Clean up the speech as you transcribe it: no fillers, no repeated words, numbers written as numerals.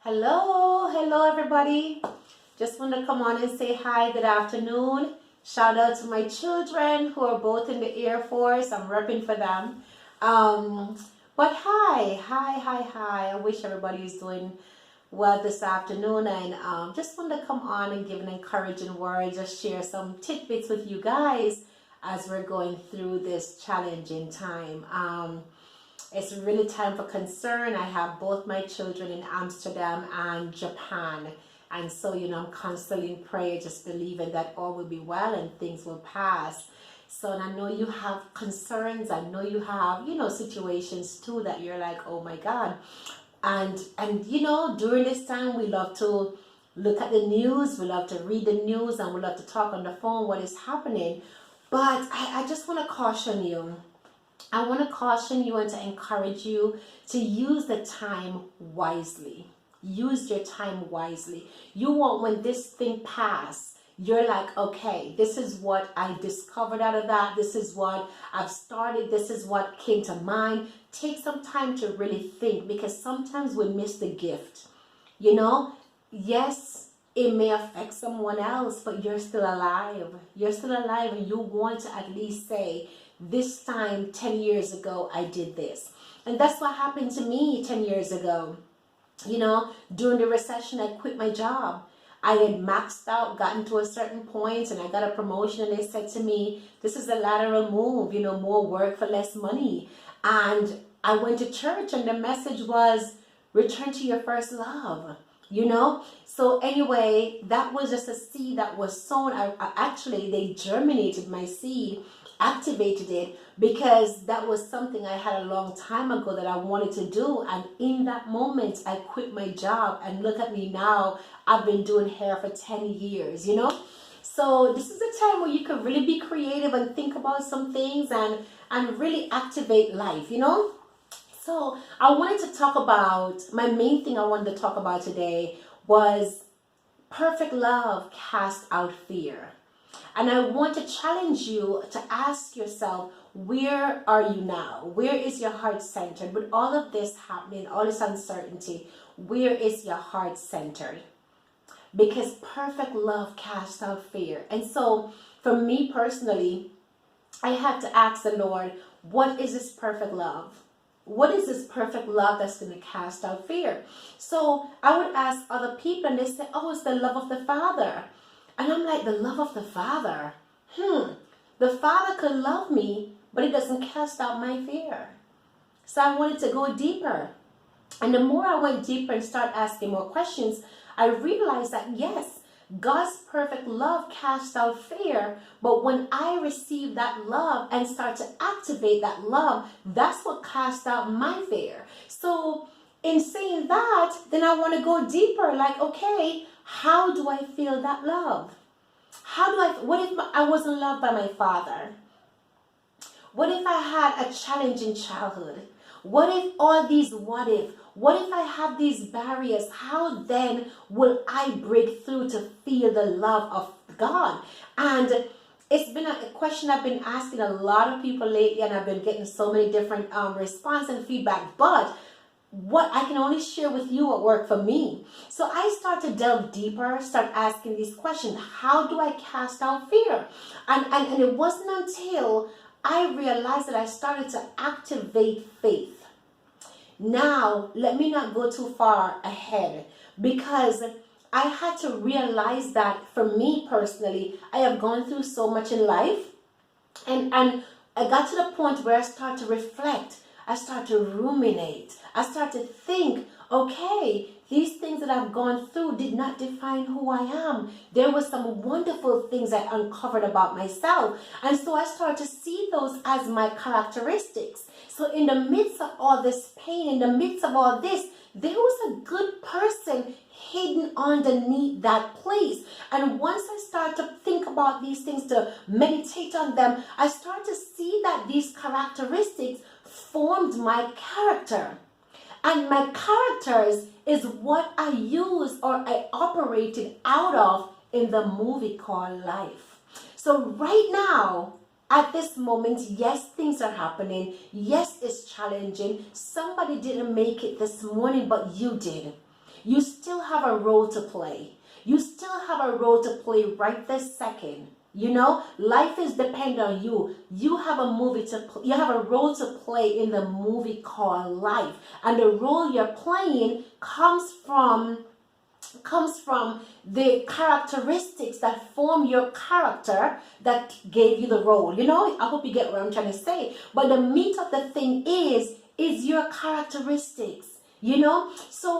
Hello everybody. Just want to come on and say hi, good afternoon. Shout out to my children who are both in the Air Force. I'm repping for them. Um, but hi. I wish everybody is doing well this afternoon and just want to come on and give an encouraging word, just share some tidbits with you guys as we're going through this challenging time. It's really time for concern. I have both my children in Amsterdam and Japan. And so, I'm constantly in prayer, just believing that all will be well and things will pass. So, and I know you have concerns. I know you have, situations too that you're like, oh my God. And during this time, we love to look at the news. We love to read the news and we love to talk on the phone what is happening. But I just want to caution you. I want to caution you and to encourage you to use the time wisely. Use your time wisely. You want, when this thing pass, you're like, okay, this is what I discovered out of that. This is what I've started. This is what came to mind. Take some time to really think, because sometimes we miss the gift. Yes, it may affect someone else, but you're still alive. You're still alive, and you want to at least say, this time 10 years ago I did this. And that's what happened to me 10 years ago. During the recession, I quit my job. I had maxed out, gotten to a certain point, and I got a promotion, and they said to me, this is a lateral move, more work for less money. And I went to church, and the message was, return to your first love. So anyway, that was just a seed that was sown. Actually, they germinated my seed, activated it, because that was something I had a long time ago that I wanted to do. And in that moment, I quit my job, and look at me now. I've been doing hair for 10 years, So this is a time where you can really be creative and think about some things and really activate life, So I wanted to talk about, my main thing I wanted to talk about today was perfect love casts out fear. And I want to challenge you to ask yourself, where are you now? Where is your heart centered? With all of this happening, all this uncertainty, where is your heart centered? Because perfect love casts out fear. And so for me personally, I had to ask the Lord, what is this perfect love? What is this perfect love that's going to cast out fear? So I would ask other people, and they say, oh, it's the love of the Father. And I'm like, the love of the Father? The Father could love me, but it doesn't cast out my fear. So I wanted to go deeper. And the more I went deeper and started asking more questions, I realized that yes, God's perfect love casts out fear, but when I receive that love and start to activate that love, that's what casts out my fear. So in saying that, then I want to go deeper, like, okay, how do I feel that love? What if I wasn't loved by my father? What if I had a challenging childhood? What if all these what if I have these barriers? How then will I break through to feel the love of God? And it's been a question I've been asking a lot of people lately, and I've been getting so many different response and feedback. But what I can only share with you what worked for me. So I start to delve deeper, start asking these questions. How do I cast out fear? And it wasn't until I realized that I started to activate faith. Now, let me not go too far ahead, because I had to realize that for me personally, I have gone through so much in life, and I got to the point where I start to reflect. I start to ruminate. I start to think, okay, these things that I've gone through did not define who I am. There were some wonderful things I uncovered about myself. And so I started to see those as my characteristics. So in the midst of all this pain, in the midst of all this, there was a good person hidden underneath that place. And once I start to think about these things, to meditate on them, I start to see that these characteristics formed my character. And my characters is what I use or I operated out of in the movie called life. So right now, at this moment, yes, things are happening. Yes, it's challenging. Somebody didn't make it this morning, but you did. you still have a role to play. You still have a role to play right this second. You know, life is dependent on you. You have a you have a role to play in the movie called life, and the role you're playing comes from the characteristics that form your character that gave you the role. You know, I hope you get what I'm trying to say. But the meat of the thing is your characteristics. You know, so